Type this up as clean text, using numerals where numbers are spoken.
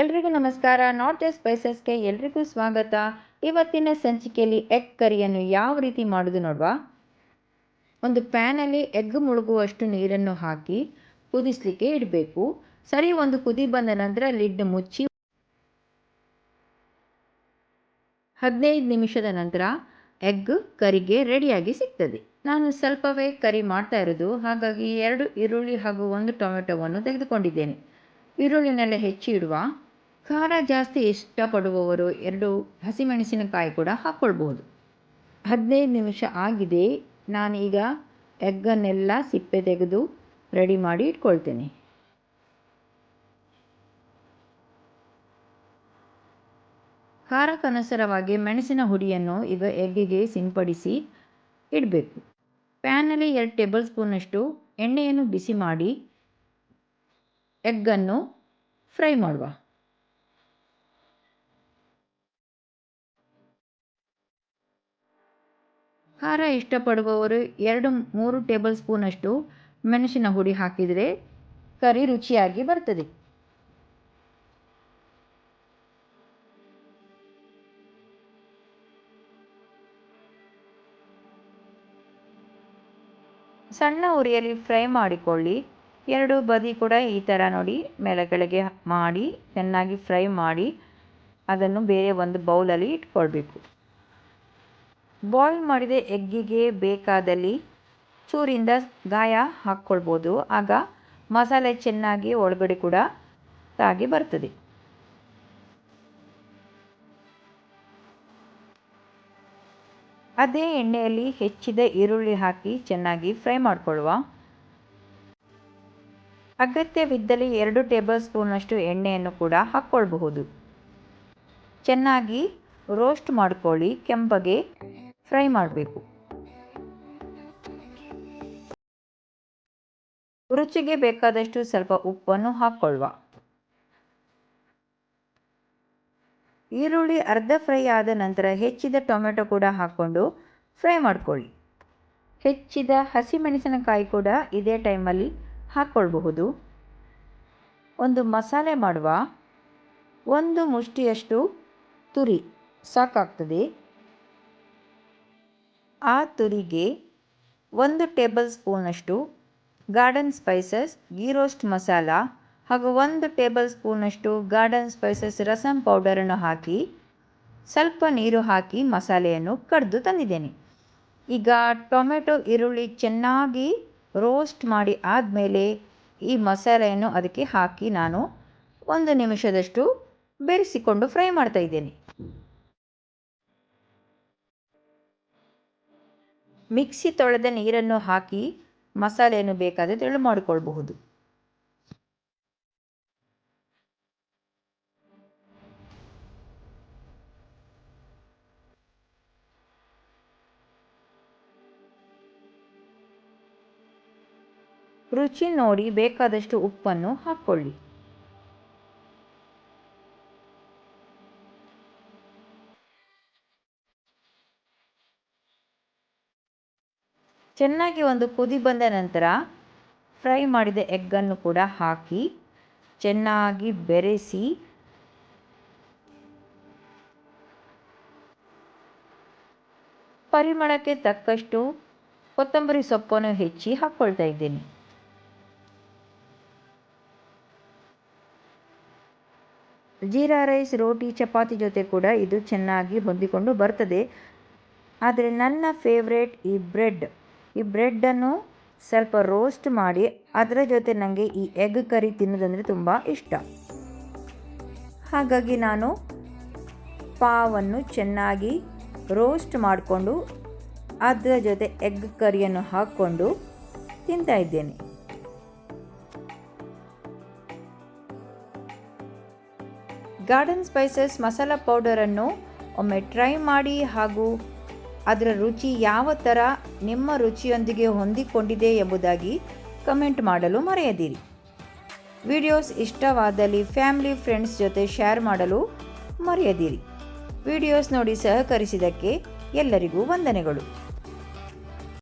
ಎಲ್ರಿಗೂ ನಮಸ್ಕಾರ. North East ಸ್ಪೈಸಸ್ಗೆ ಎಲ್ರಿಗೂ ಸ್ವಾಗತ. ಇವತ್ತಿನ ಸಂಚಿಕೆಯಲ್ಲಿ ಎಗ್ ಕರಿಯನ್ನು ಯಾವ ರೀತಿ ಮಾಡೋದು ನೋಡುವ. ಒಂದು ಪ್ಯಾನಲ್ಲಿ ಎಗ್ ಮುಳುಗುವಷ್ಟು ನೀರನ್ನು ಹಾಕಿ ಕುದಿಸಲಿಕ್ಕೆ ಇಡಬೇಕು. ಸರಿ, ಒಂದು ಕುದಿ ಬಂದ ನಂತರ ಲಿಡ್ ಮುಚ್ಚಿ 15 ನಿಮಿಷದ ನಂತರ ಎಗ್ ಕರಿಗೆ ರೆಡಿಯಾಗಿ ಸಿಗ್ತದೆ. ನಾನು ಸ್ವಲ್ಪವೇ ಕರಿ ಮಾಡ್ತಾ ಇರೋದು, ಹಾಗಾಗಿ 2 ಈರುಳ್ಳಿ ಹಾಗೂ 1 ಟೊಮೆಟೊವನ್ನು ತೆಗೆದುಕೊಂಡಿದ್ದೇನೆ. ಈರುಳ್ಳಿನೆಲ್ಲ ಹೆಚ್ಚಿ ಇಡುವ. ಖಾರ ಜಾಸ್ತಿ ಇಷ್ಟಪಡುವವರು 2 ಹಸಿಮೆಣಸಿನಕಾಯಿ ಕೂಡ ಹಾಕ್ಕೊಳ್ಬೋದು. 15 ನಿಮಿಷ ಆಗಿದೆ. ನಾನೀಗ ಎಗ್ಗನ್ನೆಲ್ಲ ಸಿಪ್ಪೆ ತೆಗೆದು ರೆಡಿ ಮಾಡಿ ಇಟ್ಕೊಳ್ತೇನೆ. ಖಾರಕ್ಕನುಸಾರವಾಗಿ ಮೆಣಸಿನ ಹುಡಿಯನ್ನು ಈಗ ಎಗ್ಗಿಗೆ ಸಿಂಪಡಿಸಿ ಇಡಬೇಕು. ಪ್ಯಾನಲ್ಲಿ 2 ಟೇಬಲ್ ಸ್ಪೂನಷ್ಟು ಎಣ್ಣೆಯನ್ನು ಬಿಸಿ ಮಾಡಿ ಎಗ್ಗನ್ನು ಫ್ರೈ ಮಾಡುವ. ಖಾರ ಇಷ್ಟಪಡುವವರು 2-3 ಟೇಬಲ್ ಸ್ಪೂನಷ್ಟು ಮೆಣಸಿನ ಹುಡಿ ಹಾಕಿದರೆ ಕರಿ ರುಚಿಯಾಗಿ ಬರ್ತದೆ. ಸಣ್ಣ ಉರಿಯಲ್ಲಿ ಫ್ರೈ ಮಾಡಿಕೊಳ್ಳಿ. 2 ಬದಿ ಕೂಡ ಈ ಥರ ನೋಡಿ ಮೇಲೆ ಕೆಳಗೆ ಮಾಡಿ ಚೆನ್ನಾಗಿ ಫ್ರೈ ಮಾಡಿ ಅದನ್ನು ಬೇರೆ ಒಂದು ಬೌಲಲ್ಲಿ ಇಟ್ಕೊಳ್ಬೇಕು. ಬಾಯ್ಲ್ ಮಾಡಿದ ಎಗ್ಗಿಗೆ ಬೇಕಾದಲ್ಲಿ ಚೂರಿಂದ ಗಾಯ ಹಾಕ್ಕೊಳ್ಬೋದು. ಆಗ ಮಸಾಲೆ ಚೆನ್ನಾಗಿ ಒಳಗಡೆ ಕೂಡ ತಾಗಿ ಬರ್ತದೆ. ಅದೇ ಎಣ್ಣೆಯಲ್ಲಿ ಹೆಚ್ಚಿದ ಈರುಳ್ಳಿ ಹಾಕಿ ಚೆನ್ನಾಗಿ ಫ್ರೈ ಮಾಡಿಕೊಳ್ಳುವ. ಅಗತ್ಯವಿದ್ದಲ್ಲಿ 2 ಟೇಬಲ್ ಸ್ಪೂನಷ್ಟು ಎಣ್ಣೆಯನ್ನು ಕೂಡ ಹಾಕ್ಕೊಳ್ಬಹುದು. ಚೆನ್ನಾಗಿ ರೋಸ್ಟ್ ಮಾಡ್ಕೊಳ್ಳಿ. ಕೆಂಪಗೆ ಫ್ರೈ ಮಾಡಬೇಕು. ರುಚಿಗೆ ಬೇಕಾದಷ್ಟು ಸ್ವಲ್ಪ ಉಪ್ಪನ್ನು ಹಾಕ್ಕೊಳ್ಳುವ. ಈರುಳ್ಳಿ ಅರ್ಧ ಫ್ರೈ ಆದ ನಂತರ ಹೆಚ್ಚಿದ ಟೊಮೆಟೊ ಕೂಡ ಹಾಕ್ಕೊಂಡು ಫ್ರೈ ಮಾಡ್ಕೊಳ್ಳಿ. ಹೆಚ್ಚಿದ ಹಸಿಮೆಣಸಿನಕಾಯಿ ಕೂಡ ಇದೇ ಟೈಮಲ್ಲಿ ಹಾಕ್ಕೊಳ್ಬಹುದು. ಒಂದು ಮಸಾಲೆ ಮಾಡುವ. 1 ಮುಷ್ಟಿಯಷ್ಟು ತುರಿ ಸಾಕಾಗ್ತದೆ. ಆ ತುರಿಗೆ 1 ಟೇಬಲ್ ಸ್ಪೂನಷ್ಟು garden spices ghee roast masala ಹಾಗೂ 1 ಟೇಬಲ್ ಸ್ಪೂನಷ್ಟು ಗಾರ್ಡನ್ ಸ್ಪೈಸಸ್ ರಸಮ್ ಪೌಡರನ್ನು ಹಾಕಿ ಸ್ವಲ್ಪ ನೀರು ಹಾಕಿ ಮಸಾಲೆಯನ್ನು ಕಡಿದು ತಂದಿದ್ದೇನೆ. ಈಗ ಟೊಮೆಟೊ ಈರುಳ್ಳಿ ಚೆನ್ನಾಗಿ ರೋಸ್ಟ್ ಮಾಡಿ ಆದಮೇಲೆ ಈ ಮಸಾಲೆಯನ್ನು ಅದಕ್ಕೆ ಹಾಕಿ ನಾನು 1 ನಿಮಿಷದಷ್ಟು ಬೆರೆಸಿಕೊಂಡು ಫ್ರೈ ಮಾಡ್ತಾ ಇದ್ದೇನೆ. ಮಿಕ್ಸಿ ತೊಳೆದ ನೀರನ್ನು ಹಾಕಿ ಮಸಾಲೆಯನ್ನು ಬೇಕಾದರೆ ತೆಳು ಮಾಡಿಕೊಳ್ಬಹುದು. ರುಚಿ ನೋಡಿ ಬೇಕಾದಷ್ಟು ಉಪ್ಪನ್ನು ಹಾಕ್ಕೊಳ್ಳಿ. ಚೆನ್ನಾಗಿ ಒಂದು ಕುದಿ ಬಂದ ನಂತರ ಫ್ರೈ ಮಾಡಿದ ಎಗ್ಗನ್ನು ಕೂಡ ಹಾಕಿ ಚೆನ್ನಾಗಿ ಬೆರೆಸಿ ಪರಿಮಳಕ್ಕೆ ತಕ್ಕಷ್ಟು ಕೊತ್ತಂಬರಿ ಸೊಪ್ಪನ್ನು ಹೆಚ್ಚಿ ಹಾಕ್ಕೊಳ್ತಾ ಇದ್ದೇನೆ. ಜೀರಾ ರೈಸ್, ರೋಟಿ, ಚಪಾತಿ ಜೊತೆ ಕೂಡ ಇದು ಚೆನ್ನಾಗಿ ಹೊಂದಿಕೊಂಡು ಬರ್ತದೆ. ಆದರೆ ನನ್ನ ಫೇವ್ರೇಟ್ ಈ ಬ್ರೆಡ್ಡನ್ನು ಸ್ವಲ್ಪ ರೋಸ್ಟ್ ಮಾಡಿ ಅದರ ಜೊತೆ ನನಗೆ ಈ ಎಗ್ ಕರಿ ತಿನ್ನೋದಂದರೆ ತುಂಬ ಇಷ್ಟ. ಹಾಗಾಗಿ ನಾನು ಪಾವನ್ನು ಚೆನ್ನಾಗಿ ರೋಸ್ಟ್ ಮಾಡಿಕೊಂಡು ಅದರ ಜೊತೆ ಎಗ್ ಕರಿಯನ್ನು ಹಾಕ್ಕೊಂಡು ತಿಂತಾ ಇದ್ದೇನೆ. ಗಾರ್ಡನ್ ಸ್ಪೈಸಸ್ ಮಸಾಲ ಪೌಡರನ್ನು ಒಮ್ಮೆ ಟ್ರೈ ಮಾಡಿ ಹಾಗೂ ಅದರ ರುಚಿ ಯಾವ ಥರ ನಿಮ್ಮ ರುಚಿಯೊಂದಿಗೆ ಹೊಂದಿಕೊಂಡಿದೆ ಎಂಬುದಾಗಿ ಕಮೆಂಟ್ ಮಾಡಲು ಮರೆಯದಿರಿ. ವಿಡಿಯೋಸ್ ಇಷ್ಟವಾದಲ್ಲಿ ಫ್ಯಾಮಿಲಿ ಫ್ರೆಂಡ್ಸ್ ಜೊತೆ ಶೇರ್ ಮಾಡಲು ಮರೆಯದಿರಿ. ವಿಡಿಯೋಸ್ ನೋಡಿ ಸಹಕರಿಸಿದ್ದಕ್ಕೆ ಎಲ್ಲರಿಗೂ ವಂದನೆಗಳು.